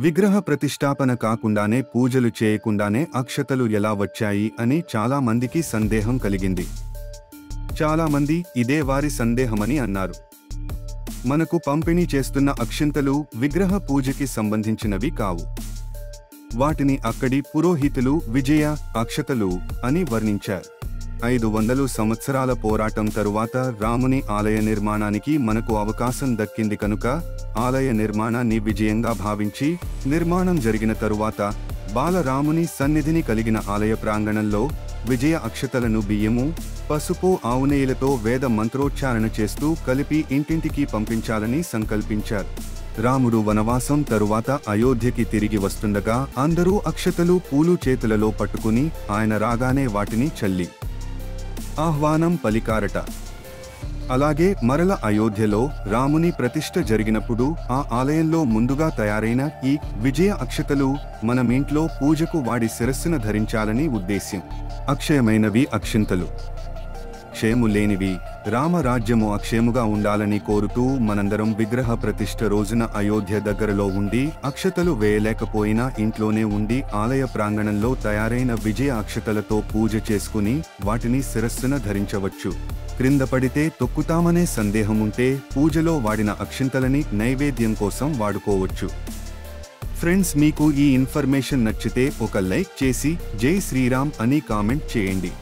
విగ్రహ ప్రతిష్టాపన కాకుండానే పూజలు చేయకుండానే అక్షతలు ఎలా వచ్చాయి అని చాలా మందికి సందేహం కలిగింది. చాలా మంది ఇదే వారి సందేహమని అన్నారు. మనకు పంపిణీ చేస్తున్న అక్షింతలు విగ్రహ పూజకి సంబంధించినవి కావు. వాటిని అక్కడి పురోహితులు విజయ అక్షతలు అని వర్ణించారు. 500 సంవత్సరాల పోరాటం తరువాత రాముని ఆలయ నిర్మాణానికి మనకు అవకాశం దక్కింది కనుక ఆలయ నిర్మాణాన్ని విజయంగా భావించి నిర్మాణం జరిగిన తరువాత బాలరాముని సన్నిధిని కలిగిన ఆలయ ప్రాంగణంలో విజయ అక్షతలను బియ్యము, పసుపు, ఆవునేయులతో వేద మంత్రోచ్చారణ చేస్తూ కలిపి ఇంటింటికి పంపించాలని సంకల్పించారు. రాముడు వనవాసం తరువాత అయోధ్యకి తిరిగి వస్తుండగా అందరూ అక్షతలు, పూలు చేతులలో పట్టుకుని ఆయన రాగానే వాటిని చల్లి ఆహ్వానం పలికారట. అలాగే మరల అయోధ్యలో రాముని ప్రతిష్ఠ జరిగినప్పుడు ఆ ఆలయంలో ముందుగా తయారైన ఈ విజయ అక్షతలు మనమింట్లో పూజకు వాడి శిరస్సున ధరించాలని ఉద్దేశ్యం. అక్షయమైనవి అక్షింతలు. క్షేము లేనివి. రామరాజ్యము అక్షేముగా ఉండాలని కోరుతూ మనందరం విగ్రహ ప్రతిష్ఠ రోజున అయోధ్య దగ్గరలో ఉండి అక్షతలు వేయలేకపోయినా ఇంట్లోనే ఉండి ఆలయ ప్రాంగణంలో తయారైన విజయ అక్షతలతో పూజ చేసుకుని వాటిని శిరస్సున ధరించవచ్చు. క్రింద పడితే తొక్కుతామనే సందేహముంటే పూజలో వాడిన అక్షింతలని నైవేద్యం కోసం వాడుకోవచ్చు. ఫ్రెండ్స్, మీకు ఈ ఇన్ఫర్మేషన్ నచ్చితే ఒక లైక్ చేసి జై శ్రీరామ్ అని కామెంట్ చేయండి.